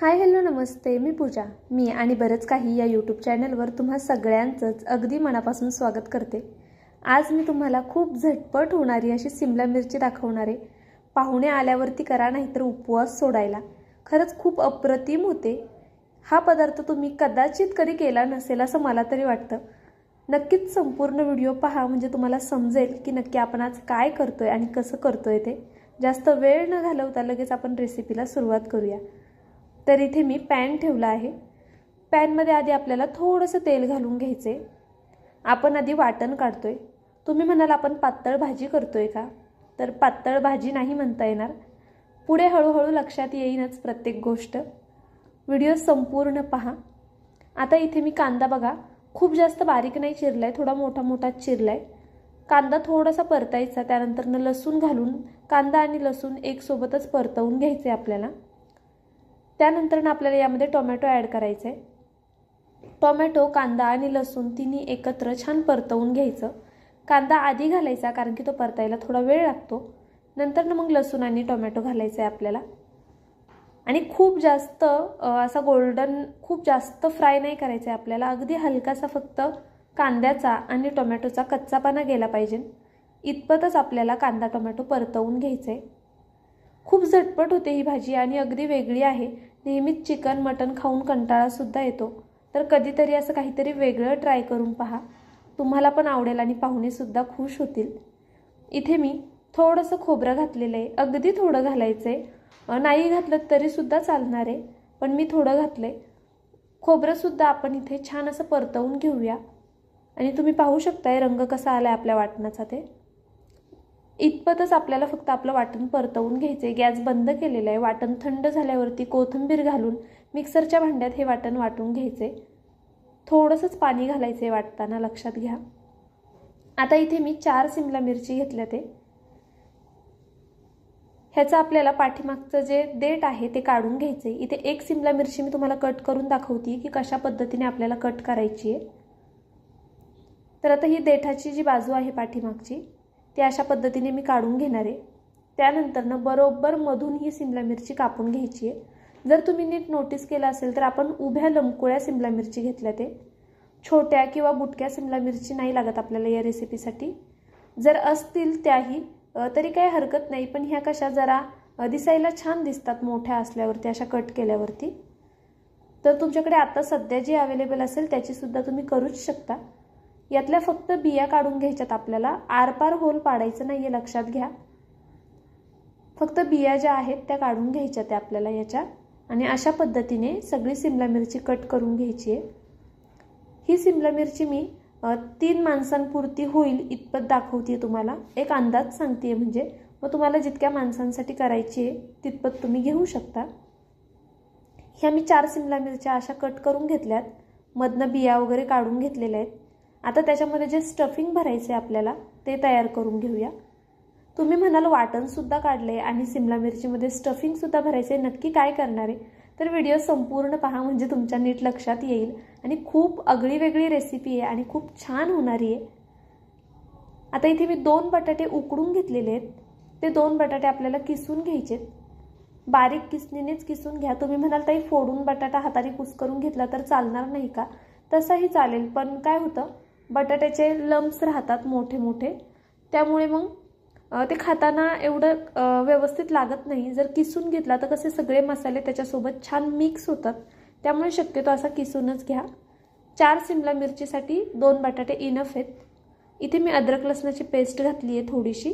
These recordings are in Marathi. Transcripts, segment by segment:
हाय हॅलो नमस्ते, मी पूजा. मी आणि बरंच काही या यूट्यूब चॅनलवर तुम्हा सगळ्यांचंच अगदी मनापासून स्वागत करते. आज मी तुम्हाला खूप झटपट होणारी अशी सिमला मिरची दाखवणार आहे. पाहुणे आल्यावरती करा, नाहीतर उपवास सोडायला. खरंच खूप अप्रतिम होते. हा पदार्थ तुम्ही कदाचित कधी केला नसेल असं मला तरी वाटतं. नक्कीच संपूर्ण व्हिडिओ पहा, म्हणजे तुम्हाला समजेल की नक्की आपण आज काय करतोय आणि कसं करतोय ते. जास्त वेळ न घालवता लगेच आपण रेसिपीला सुरुवात करूया. तर इथे मी पॅन ठेवला आहे. पॅनमध्ये आधी आपल्याला थोडंसं तेल घालून घ्यायचे. आपण आधी वाटण काढतोय. तुम्ही म्हणाल आपण पातळ भाजी करतोय का? तर पातळ भाजी नाही म्हणता येणार. पुढे हळूहळू लक्षात येईनच प्रत्येक गोष्ट. व्हिडिओ संपूर्ण पहा. आता इथे मी कांदा बघा, खूप जास्त बारीक नाही चिरलाय, थोडा मोठा मोठा चिरलाय. कांदा थोडासा परतायचा, त्यानंतर लसूण घालून कांदा आणि लसूण एक सोबतच परतवून घ्यायचे आपल्याला. त्यानंतर आपल्याला यामध्ये टोमॅटो ॲड करायचं आहे. टोमॅटो, कांदा आणि लसूण तिन्ही एकत्र छान परतवून घ्यायचं. कांदा आधी घालायचा कारण की तो परतायला थोडा वेळ लागतो. नंतर मग लसूण आणि टोमॅटो घालायचं आहे आपल्याला. आणि खूप जास्त असा गोल्डन खूप जास्त फ्राय नाही करायचं आहे आपल्याला. अगदी हलकासा फक्त कांद्याचा आणि टोमॅटोचा कच्चापणा गेला पाहिजे इतपतच आपल्याला कांदा टोमॅटो परतवून घ्यायचं आहे. खूप झटपट होते ही भाजी आणि अगदी वेगळी आहे. नेहमीच चिकन मटण खाऊन कंटाळासुद्धा येतो, तर कधीतरी असं काहीतरी वेगळं ट्राय करून पहा. तुम्हाला पण आवडेल आणि पाहुणेसुद्धा खुश होतील. इथे मी थोडंसं खोबरं घातलेलं आहे. अगदी थोडं घालायचं आहे, नाही घातलं तरीसुद्धा चालणार आहे, पण मी थोडं घातलं आहे. खोबरंसुद्धा आपण इथे छान असं परतवून घेऊया. आणि तुम्ही पाहू शकताय रंग कसा आला आहे आपल्या वाटणाचा. ते इतपतच आपल्याला फक्त आपलं वाटण परतवून घ्यायचं आहे. गॅस बंद केलेला आहे. वाटण थंड झाल्यावरती कोथिंबीर घालून मिक्सरच्या भांड्यात हे वाटण वाटून घ्यायचे. थोडंसंच पाणी घालायचं आहे वाटताना, लक्षात घ्या. आता इथे मी 4 सिमला मिरची घेतल्या. ते ह्याचं आपल्याला पाठीमागचं जे देठ आहे ते काढून घ्यायचं आहे. इथे 1 सिमला मिरची मी तुम्हाला कट करून दाखवते की कशा पद्धतीने आपल्याला कट करायची आहे. तर आता ही देठाची जी बाजू आहे पाठीमागची, ती अशा पद्धतीने मी काढून घेणार आहे. त्यानंतर बरोबर मधून ही सिमला मिरची कापून घ्यायची आहे. जर तुम्ही नीट नोटीस केलं असेल तर आपण उभ्या लंबकोळ्या सिमला मिरची घेतल्या. ते छोट्या किंवा बुटक्या सिमला मिरची नाही लागत आपल्याला या रेसिपीसाठी. जर असतील त्याही तरी काही हरकत नाही, पण ह्या कशा जरा दिसायला छान दिसतात मोठ्या असल्यावरती, अशा कट केल्यावरती. तर तुमच्याकडे आता सध्या जी अवेलेबल असेल त्याचीसुद्धा तुम्ही करूच शकता. यातल्या फक्त बिया काढून घ्यायच्यात आपल्याला. आरपार होल पाडायचं नाही आहे, लक्षात घ्या. फक्त बिया ज्या आहेत त्या काढून घ्यायच्या त्या आपल्याला याच्या. आणि अशा पद्धतीने सगळी सिमला मिरची कट करून घ्यायची आहे. ही सिमला मिरची मी 3 माणसांपुरती होईल इतपत दाखवते तुम्हाला. एक अंदाज सांगते, म्हणजे मग तुम्हाला जितक्या माणसांसाठी करायची आहे तितपत तुम्ही घेऊ शकता. ह्या मी 4 सिमला मिरच्या अशा कट करून घेतल्यात. मधनं बिया वगैरे काढून घेतलेल्या आहेत. आता त्याच्यामध्ये जे स्टफिंग भरायचे आपल्याला ते तयार करून घेऊया. तुम्ही म्हणाल वाटणसुद्धा काढले आणि सिमला मिरचीमध्ये स्टफिंगसुद्धा भरायचे, नक्की काय करणार आहे? तर व्हिडिओ संपूर्ण पहा, म्हणजे तुमच्या नीट लक्षात येईल. आणि खूप आगळी वेगळी रेसिपी आहे आणि खूप छान होणारी आहे. आता इथे मी 2 बटाटे उकडून घेतलेले आहेत. ते 2 बटाटे आपल्याला किसून घ्यायचे. बारीक किसणीनेच किसून घ्या. तुम्ही म्हणाल ताई फोडून बटाटा हाताने कुस्करून घेतला तर चालणार नाही का? तसंही चालेल, पण काय होतं, बटाट्याचे लम्प्स राहतात मोठे मोठे, त्यामुळे मग ते खाताना एवढं व्यवस्थित लागत नाही. जर किसून घेतला तर कसे सगळे मसाले त्याच्यासोबत छान मिक्स होतात, त्यामुळे शक्यतो असा किसूनच घ्या. 4 सिमला मिरचीसाठी 2 बटाटे इनफ आहेत. इथे मी अद्रक लसणाची पेस्ट घातली आहे थोडीशी.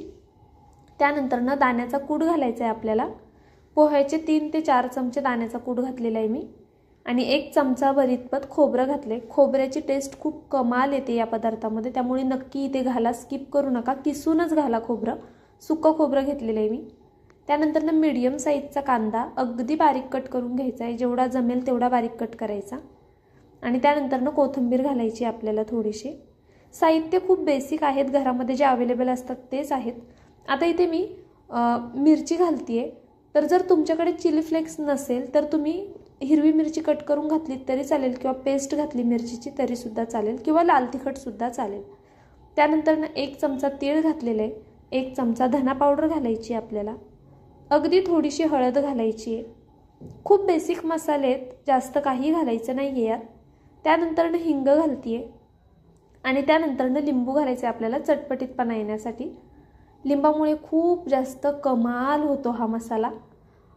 त्यानंतर दाण्याचा कूट घालायचा आहे आपल्याला. पोह्याचे 3 ते 4 चमचे दाण्याचा कूट घातलेला आहे मी. आणि 1 चमचाभर इतपत खोबरं घातले. खोबऱ्याची टेस्ट खूप कमाल येते या पदार्थामध्ये, त्यामुळे नक्की इथे घाला, स्किप करू नका. किसूनच घाला खोबरं. सुकं खोबरं घेतलेलं आहे मी. त्यानंतर मीडियम साईजचा कांदा अगदी बारीक कट करून घ्यायचा आहे. जेवढा जमेल तेवढा बारीक कट करायचा. आणि त्यानंतर कोथिंबीर घालायची आपल्याला थोडीशी. साहित्य खूप बेसिक आहेत, घरामध्ये जे अवेलेबल असतात तेच आहेत. आता इथे मी मिरची घालतीये. तर जर तुमच्याकडे चिली फ्लेक्स नसेल तर तुम्ही हिरवी मिरची कट करून घातली तरी चालेल, किंवा पेस्ट घातली मिरचीची तरीसुद्धा चालेल, किंवा लाल तिखटसुद्धा चालेल. त्यानंतर 1 चमचा तीळ घातलेलं आहे. 1 चमचा धना पावडर घालायची आपल्याला. अगदी थोडीशी हळद घालायची आहे. खूप बेसिक मसाले आहेत, जास्त काही घालायचं नाही आहे यात. त्यानंतर हिंग घालते आणि त्यानंतर लिंबू घालायचं आहे आपल्याला चटपटीतपणा येण्यासाठी. लिंबामुळे खूप जास्त कमाल होतो हा मसाला.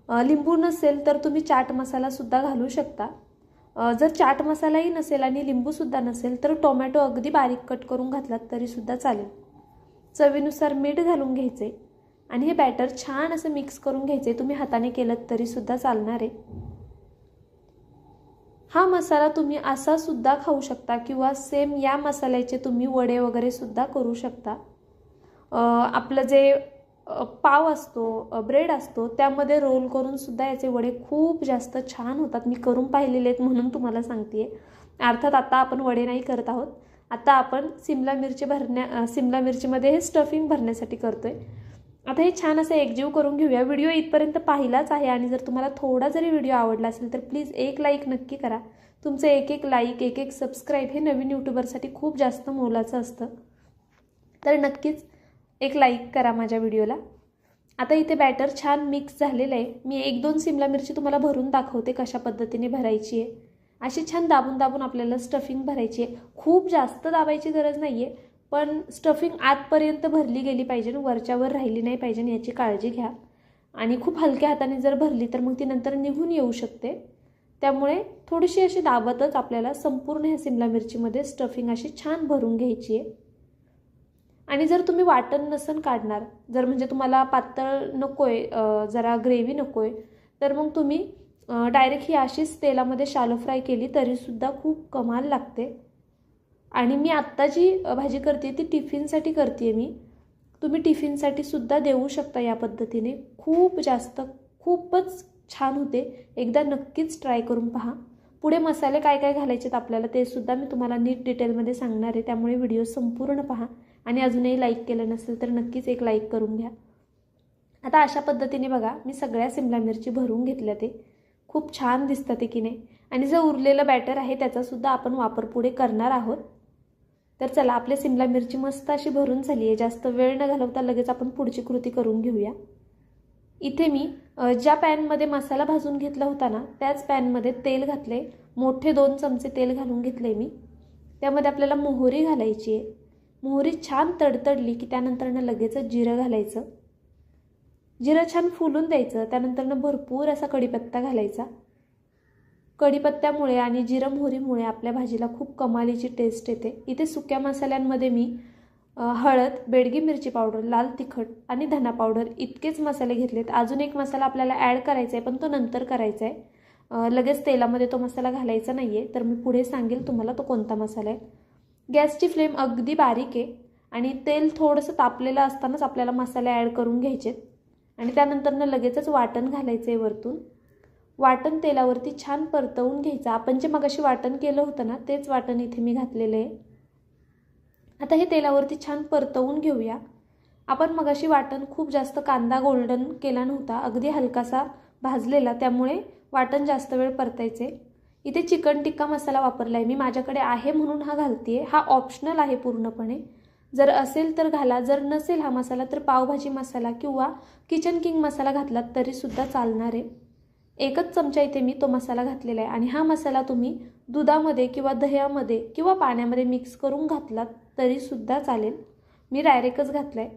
लिंबू नसेल तर तुम्ही चाट मसालासुद्धा घालू शकता. जर चाट मसालाही नसेल आणि लिंबूसुद्धा नसेल तर टोमॅटो अगदी बारीक कट करून घातलात तरीसुद्धा चालेल. चवीनुसार मीठ घालून घ्यायचे आणि हे बॅटर छान असं मिक्स करून घ्यायचे. तुम्ही हाताने केलं तरीसुद्धा चालणार आहे. हा मसाला तुम्ही असा सुद्धा खाऊ शकता किंवा सेम या मसाल्याचे तुम्ही वडे वगैरे सुद्धा करू शकता. आपलं जे पाव असतो, ब्रेड असतो, त्यामध्ये रोल करून सुद्धा याचे वडे खूप जास्त छान होतात. मी करून पाहिलेले आहेत म्हणून तुम्हाला सांगते. अर्थात आता आपण वडे नाही करत आहोत. आता आपण सिमला मिरचीमध्ये हे स्टफिंग भरण्यासाठी करतोय. आता हे छान असं एकजीव करून घेऊया. व्हिडिओ इथपर्यंत पाहिलाच आहे आणि जर तुम्हाला थोडा जरी व्हिडिओ आवडला असेल तर प्लीज एक लाईक नक्की करा. तुमचं एक लाईक, एक सबस्क्राईब हे नवीन यूट्यूबरसाठी खूप जास्त मोलाचं असतं. तर नक्कीच एक लाईक करा माझ्या व्हिडिओला. आता इथे बॅटर छान मिक्स झालेलं आहे. मी 1-2 सिमला मिरची तुम्हाला भरून दाखवते कशा पद्धतीने भरायची आहे. अशी छान दाबून दाबून आपल्याला स्टफिंग भरायची आहे. खूप जास्त दाबायची गरज नाही आहे, पण स्टफिंग आतपर्यंत भरली गेली पाहिजे, वरच्यावर राहिली नाही पाहिजे याची काळजी घ्या. आणि खूप हलक्या हाताने जर भरली तर मग ती नंतर निघून येऊ शकते. त्यामुळे थोडीशी अशी दाबतच आपल्याला संपूर्ण ह्या सिमला मिरचीमध्ये स्टफिंग अशी छान भरून घ्यायची आहे. आणि जर तुम्ही वाटण नसन काढणार, जर म्हणजे तुम्हाला पातळ नकोय, जरा ग्रेव्ही नकोय, तर मग तुम्ही डायरेक्ट ही अशीच तेलामध्ये शालो फ्राय केली तरीसुद्धा खूप कमाल लागते. आणि मी आत्ता जी भाजी करते ती टिफिनसाठी करते मी. तुम्ही टिफिनसाठी सुद्धा देऊ शकता या पद्धतीने. खूपच छान होते. एकदा नक्कीच ट्राय करून पहा. पुढे मसाले काय काय घालायचेत आपल्याला ते सुद्धा मी तुम्हाला नीट डिटेलमध्ये सांगणार आहे. त्यामुळे व्हिडिओ संपूर्ण पहा आणि अजूनही लाईक केलं नसेल तर नक्कीच एक लाईक करून घ्या. आता अशा पद्धतीने बघा मी सगळ्या सिमला मिरची भरून घेतल्या. ते खूप छान दिसतं ते की नाही. आणि जे उरलेलं बॅटर आहे त्याचासुद्धा आपण वापर पुढे करणार आहोत. तर चला, आपली सिमला मिरची मस्त अशी भरून झाली आहे. जास्त वेळ न घालवता लगेच आपण पुढची कृती करून घेऊया. इथे मी ज्या पॅनमध्ये मसाला भाजून घेतला होता ना त्याच पॅनमध्ये तेल घातले. मोठे 2 चमचे तेल घालून घेतले मी. त्यामध्ये आपल्याला मोहरी घालायची आहे. मोहरी छान तडतडली की त्यानंतर लगेच जिरं घालायचं. जिरं छान फुलून द्यायचं. त्यानंतर भरपूर असा कढीपत्ता घालायचा. कढीपत्त्यामुळे आणि जिरं मोहरीमुळे आपल्या भाजीला खूप कमालीची टेस्ट येते. इथे सुक्या मसाल्यांमध्ये मी हळद, बेडगी मिरची पावडर, लाल तिखट आणि धना पावडर इतकेच मसाले घेतलेत. अजून एक मसाला आपल्याला ॲड करायचा आहे पण तो नंतर करायचा आहे. लगेच तेलामध्ये तो मसाला घालायचा नाही आहे. तर मी पुढे सांगेल तुम्हाला तो कोणता मसाला आहे. गॅसची फ्लेम अगदी बारीक आहे आणि तेल थोडंसं तापलेलं असतानाच आपल्याला मसाले ॲड करून घ्यायचे आणि त्यानंतर लगेचच वाटण घालायचं आहे वरतून. वाटण तेलावरती छान परतवून घ्यायचं. आपण जे मगाशी वाटण केलं होतं ना तेच वाटण इथे मी घातलेलं आहे. आता हे तेलावरती छान परतवून घेऊया. आपण मगाशी वाटण खूप जास्त कांदा गोल्डन केला नव्हता, अगदी हलकासा भाजलेला, त्यामुळे वाटण जास्त वेळ परतायचे. इथे चिकन टिक्का मसाला वापरला आहे मी. माझ्याकडे आहे म्हणून हा घालते. हा ऑप्शनल आहे पूर्णपणे. जर असेल तर घाला, जर नसेल हा मसाला तर पावभाजी मसाला किंवा किचन किंग मसाला घातलात तरीसुद्धा चालणार आहे. 1च चमचा इथे मी तो मसाला घातलेला आहे आणि हा मसाला तुम्ही दुधामध्ये किंवा दह्यामध्ये किंवा पाण्यामध्ये मिक्स करून घातलात तरीसुद्धा चालेल. मी डायरेक्टच घातला आहे.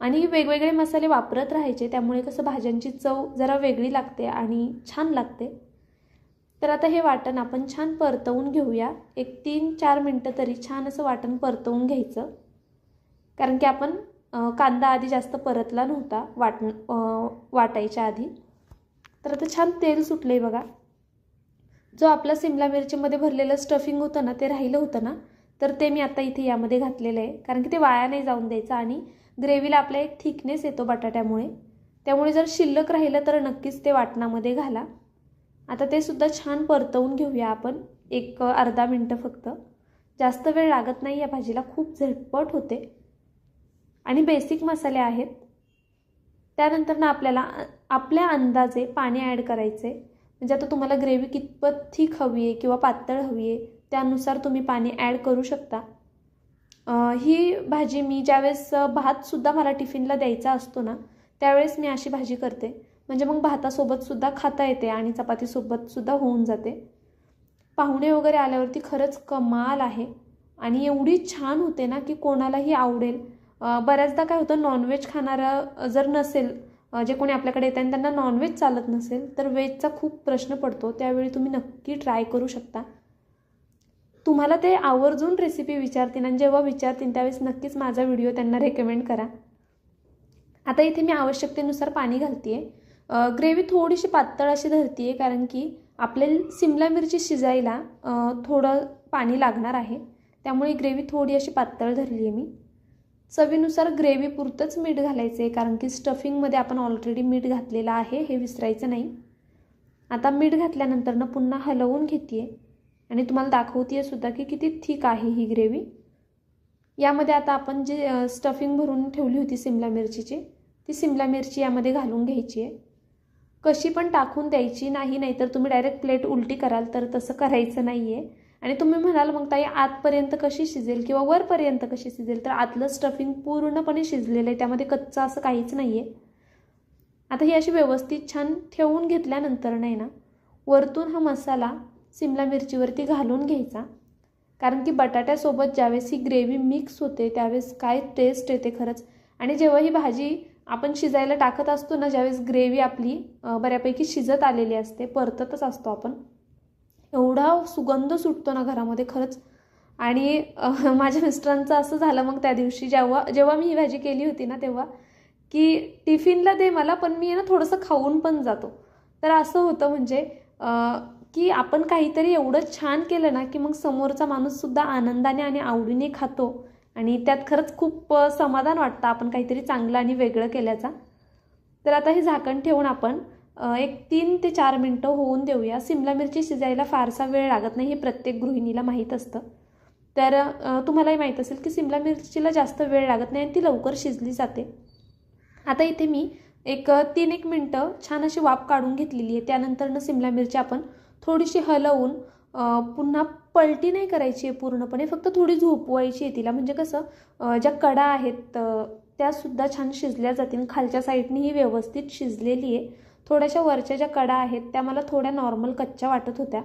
आणि वेगवेगळे मसाले वापरत राहायचे, त्यामुळे कसं भाज्यांची चव जरा वेगळी लागते आणि छान लागते. तर आता हे वाटण आपण छान परतवून घेऊया. 3-4 मिनटं तरी छान असं वाटण परतवून घ्यायचं. कारण की आपण कांदा आधी जास्त परतला नव्हता वाटायच्या आधी. तर आता छान तेल सुटले बघा. जो आपला सिमला मिरचीमध्ये भरलेलं स्टफिंग होतं ना ते राहिलं होतं ना, तर ते मी आता इथे यामध्ये घातलेलं आहे. कारण की ते वाया नाही जाऊन द्यायचं आणि ग्रेव्हीला आपला एक थिकनेस येतो बटाट्यामुळे. त्यामुळे जर शिल्लक राहिलं तर नक्कीच ते वाटणामध्ये घाला. आता ते सुद्धा छान परतवून घेऊया आपण. 1-अर्धा मिनटं फक्त. जास्त वेळ लागत नाही या भाजीला, खूप झटपट होते आणि बेसिक मसाले आहेत. त्यानंतर आपल्याला आपल्या अंदाजे पाणी ॲड करायचे. म्हणजे आता तुम्हाला ग्रेव्ही कितपत थिक हवी आहे किंवा पातळ हवी आहे त्यानुसार तुम्ही पाणी ॲड करू शकता. ही भाजी मी ज्यावेळेस भातसुद्धा मला टिफिनला द्यायचा असतो ना त्यावेळेस मी अशी भाजी करते. म्हणजे मग भातासोबतसुद्धा खाता येते आणि चपातीसोबतसुद्धा होऊन जाते. पाहुणे वगैरे आल्यावरती खरंच कमाल आहे आणि एवढी छान होते ना की कोणालाही आवडेल. बऱ्याचदा काय होतं, नॉनव्हेज खाणारा जर नसेल, जे कोणी आपल्याकडे येतं आणि त्यांना नॉनव्हेज चालत नसेल, तर व्हेजचा खूप प्रश्न पडतो. त्यावेळी तुम्ही नक्की ट्राय करू शकता. तुम्हाला ते आवर्जून रेसिपी विचारतील आणि जेव्हा विचारतील त्यावेळेस नक्कीच माझा व्हिडिओ त्यांना रेकमेंड करा. आता इथे मी आवश्यकतेनुसार पाणी घालते आहे. ग्रेव्ही थोडीशी पातळ अशी धरते आहे कारण की आपल्याला सिमला मिरची शिजायला थोडं पाणी लागणार आहे. त्यामुळे ग्रेव्ही थोडी अशी पातळ धरली आहे मी. चवीनुसार ग्रेव्ही पुरतंच मीठ घालायचं आहे कारण की स्टफिंगमध्ये आपण ऑलरेडी मीठ घातलेलं आहे, हे विसरायचं नाही. आता मीठ घातल्यानंतर पुन्हा हलवून घेते आहे आणि तुम्हाला दाखवते आहे सुद्धा की किती थिक आहे ही ग्रेव्ही. यामध्ये आता आपण जी स्टफिंग भरून ठेवली होती सिमला मिरचीची, ती सिमला मिरची यामध्ये घालून घ्यायची आहे. कशी पण टाकून द्यायची नाही, नाहीतर तुम्ही डायरेक्ट प्लेट उलटी कराल, तर तसं करायचं नाही आहे. आणि तुम्ही म्हणाल मग ताई आतपर्यंत कशी शिजेल किंवा वरपर्यंत कशी शिजेल, तर आतलं स्टफिंग पूर्णपणे शिजलेलं आहे, त्यामध्ये कच्चं असं काहीच नाही आहे. आता ही अशी व्यवस्थित छान ठेवून घेतल्यानंतर नाही ना, वरतून हा मसाला सिमला मिरचीवरती घालून घ्यायचा. कारण की बटाट्यासोबत ज्यावेळेस ही ग्रेव्ही मिक्स होते त्यावेळेस काय टेस्ट येते खरंच. आणि जेव्हा ही भाजी आपण शिजायला टाकत असतो ना, ज्यावेळेस ग्रेव्ही आपली बऱ्यापैकी शिजत आलेली असते, परततच असतो आपण, एवढा सुगंध सुटतो ना घरामध्ये खरंच. आणि माझ्या मिस्टरांचं असं झालं मग त्या दिवशी जेव्हा मी ही भाजी केली होती ना, तेव्हा की टिफिनला दे मला, पण मी ना थोडंसं खाऊन पण जातो. तर असं होतं म्हणजे की आपण काहीतरी एवढं छान केलं ना की मग समोरचा माणूससुद्धा आनंदाने आणि आवडीने खातो आणि त्यात खरंच खूप समाधान वाटतं आपण काहीतरी चांगलं आणि वेगळं केल्याचा. तर आता हे झाकण ठेवून आपण एक 3 ते 4 मिनटं होऊन देऊया. सिमला मिरची शिजायला फारसा वेळ लागत नाही, हे प्रत्येक गृहिणीला माहीत असतं. तर तुम्हालाही माहीत असेल की सिमला मिरचीला जास्त वेळ लागत नाही आणि ती लवकर शिजली जाते. आता इथे मी एक 3-1 मिनटं छान अशी वाफ काढून घेतलेली आहे. त्यानंतर सिमला मिरची आपण थोडीशी हलवून पुन्हा पलटी नाही करायची आहे पूर्णपणे, फक्त थोडी झोपवायची आहे तिला. म्हणजे कसं ज्या कडा आहेत त्यासुद्धा छान शिजल्या जातील. खालच्या साईडनी ही व्यवस्थित शिजलेली आहे. थोड्याशा वरच्या ज्या कडा आहेत त्या मला थोड्या नॉर्मल कच्च्या वाटत होत्या,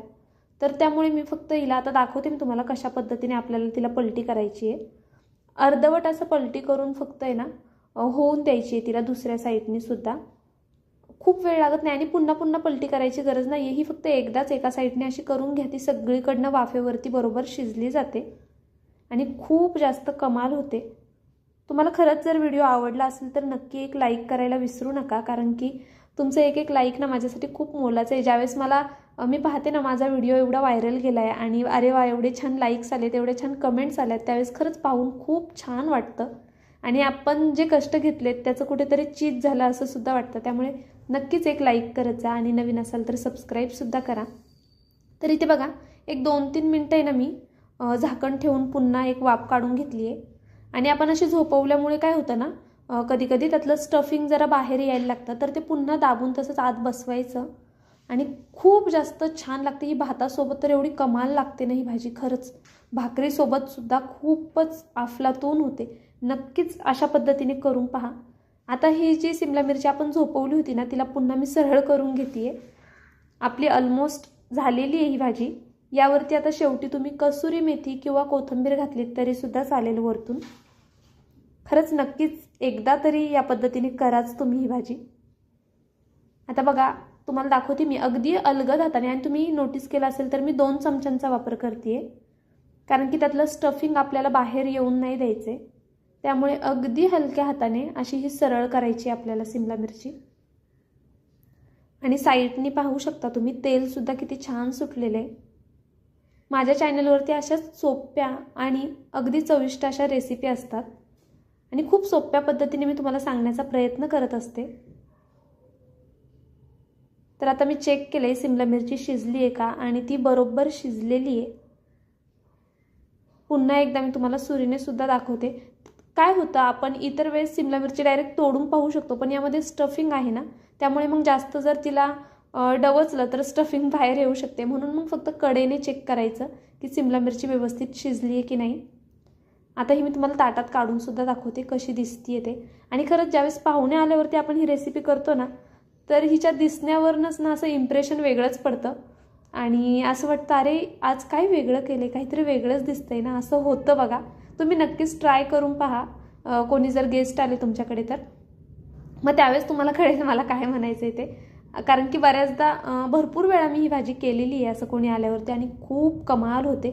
तर त्यामुळे मी फक्त हिला आता दाखवते मी तुम्हाला कशा पद्धतीने आपल्याला तिला पलटी करायची आहे. अर्धवट असं पलटी करून फक्त आहे ना होऊन द्यायची आहे तिला दुसऱ्या साईडनी सुद्धा. खूप वेळ लागत नाही आणि पुन्हा पुन्हा पलटी करायची गरज नाही आहे. ही फक्त एकदाच एका साईडने अशी करून घ्या, ती सगळीकडनं वाफेवरती बरोबर शिजली जाते आणि खूप जास्त कमाल होते. तुम्हाला खरंच जर व्हिडिओ आवडला असेल तर नक्की एक लाईक करायला विसरू नका, कारण की तुमचं एक लाईक ना माझ्यासाठी खूप मोलाचं आहे. ज्यावेळेस मी पाहते ना माझा व्हिडिओ एवढा व्हायरल गेला आहे आणि अरे वा एवढे छान लाईक्स आलेत, एवढे छान कमेंट्स आल्यात, त्यावेळेस खरंच पाहून खूप छान वाटतं आणि आपण जे कष्ट घेतलेत त्याचं कुठेतरी चीज झालं असं सुद्धा वाटतं. त्यामुळे नक्कीच एक लाईक करत जा आणि नवीन असाल तर सबस्क्राईबसुद्धा करा. तर इथे बघा एक 2-3 मिनटं आहे ना मी झाकण ठेवून पुन्हा एक वाफ काढून घेतली आहे. आणि आपण अशी झोपवल्यामुळे काय होतं ना, कधी कधी त्यातलं स्टफिंग जरा बाहेर यायला लागतं, तर ते पुन्हा दाबून तसंच आत बसवायचं आणि खूप जास्त छान लागते. ही भातासोबत तर एवढी कमाल लागते ना ही भाजी, खरंच भाकरीसोबतसुद्धा खूपच अफलातून होते. नक्कीच अशा पद्धतीने करून पहा. आता ही जी सिमला मिरची आपण झोपवली होती ना, तिला पुन्हा मी सरळ करून घेते आहे. आपली ऑलमोस्ट झालेली आहे ही भाजी. यावरती आता शेवटी तुम्ही कसुरी मेथी किंवा कोथिंबीर घातलीत तरीसुद्धा चालेल वरतून. खरंच नक्कीच एकदा तरी या पद्धतीने कराच तुम्ही ही भाजी. आता बघा तुम्हाला दाखवते मी अगदी अलगद हाताने, आणि तुम्ही नोटीस केलं असेल तर मी 2 चमच्यांचा वापर करते आहे, कारण की त्यातलं स्टफिंग आपल्याला बाहेर येऊन नाही द्यायचे. त्यामुळे अगदी हलक्या हाताने अशी ही सरळ करायची आपल्याला सिमला मिरची. आणि साईडनी पाहू शकता तुम्ही तेलसुद्धा किती छान सुटलेलं आहे. माझ्या चॅनलवरती अशाच सोप्या आणि अगदी चविष्ट अशा रेसिपी असतात आणि खूप सोप्या पद्धतीने मी तुम्हाला सांगण्याचा प्रयत्न करत असते. तर आता मी चेक केलं आहे सिमला मिरची शिजली आहे का, आणि ती बरोबर शिजलेली आहे. पुन्हा एकदा मी तुम्हाला सुरीने सुद्धा दाखवते. काय होतं, आपण इतर वेळेस सिमला मिरची डायरेक्ट तोडून पाहू शकतो, पण यामध्ये स्टफिंग आहे ना, त्यामुळे मग जास्त जर तिला डवचलं तर स्टफिंग बाहेर येऊ शकते. म्हणून मग फक्त कडेने चेक करायचं की सिमला मिरची व्यवस्थित शिजली आहे की नाही. आता ही मी तुम्हाला ताटात काढून सुद्धा दाखवते कशी दिसतीये ते. आणि खरंच ज्यावेळेस पाहुणे आल्यावरती आपण ही रेसिपी करतो ना, तर हिच्या दिसण्यावरूनच ना असं इम्प्रेशन वेगळंच पडतं आणि असं वाटतं अरे आज काय वेगळं केलं आहे, काहीतरी वेगळंच दिसतंय ना, असं होतं बघा. तुम्ही नक्कीच ट्राय करून पहा, कोणी जर गेस्ट आले तुमच्याकडे तर मग त्यावेळेस तुम्हाला कळेल मला काय म्हणायचं आहे ते. कारण की बऱ्याचदा भरपूर वेळा मी ही भाजी केलेली आहे असं कोणी आल्यावरती आणि खूप कमाल होते.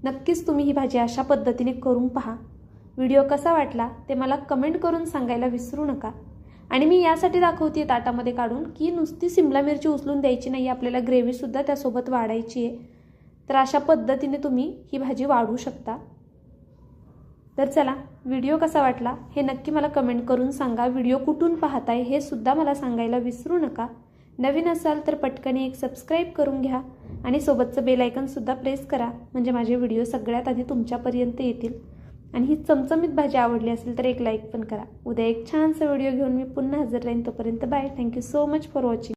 नक्कीच तुम्ही ही भाजी अशा पद्धतीने करून पहा. व्हिडिओ कसा वाटला ते मला कमेंट करून सांगायला विसरू नका. आणि मी यासाठी दाखवते ताटामध्ये काढून की नुसती सिमला मिरची उचलून द्यायची नाही, आपल्याला ग्रेव्हीसुद्धा त्यासोबत वाढायची आहे. तर अशा पद्धतीने तुम्ही ही भाजी वाढू शकता. तर चला, व्हिडिओ कसा वाटला हे नक्की मला कमेंट करून सांगा. व्हिडिओ कुठून पाहताय हे सुद्धा मला सांगायला विसरू नका. नवीन असाल तर पटकन एक सबस्क्राईब करून घ्या आणि सोबतचं बेल आयकॉनसुद्धा प्रेस करा, म्हणजे माझे व्हिडिओ सगळ्यात आधी तुमच्यापर्यंत येतील. आणि ही चमचमीत भाजी आवडली असेल तर एक लाईक पण करा. उद्या एक छानसा व्हिडिओ घेऊन मी पुन्हा हजर राहीन. तोपर्यंत bye. Thank you so much for watching.